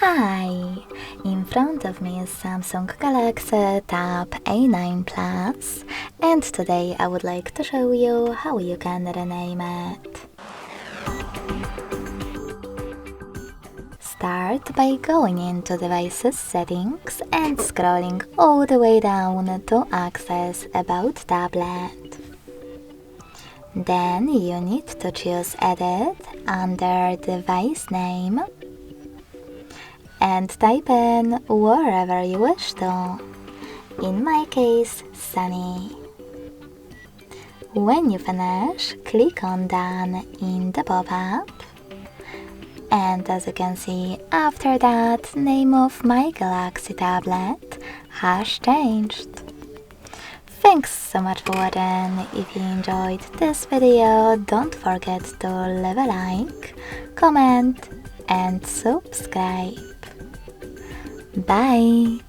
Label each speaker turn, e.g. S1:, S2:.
S1: Hi! In front of me is Samsung Galaxy Tab A9 Plus, and today I would like to show you how you can rename it. Start by going into Devices Settings and scrolling all the way down to access About Tablet. Then you need to choose Edit under Device Name and type in wherever you wish to. In my case, Sunny. When you finish, click on Done in the pop-up. And as you can see, after that, name of my Galaxy tablet has changed. Thanks so much for watching. If you enjoyed this video, don't forget to leave a like, comment and subscribe. Bye!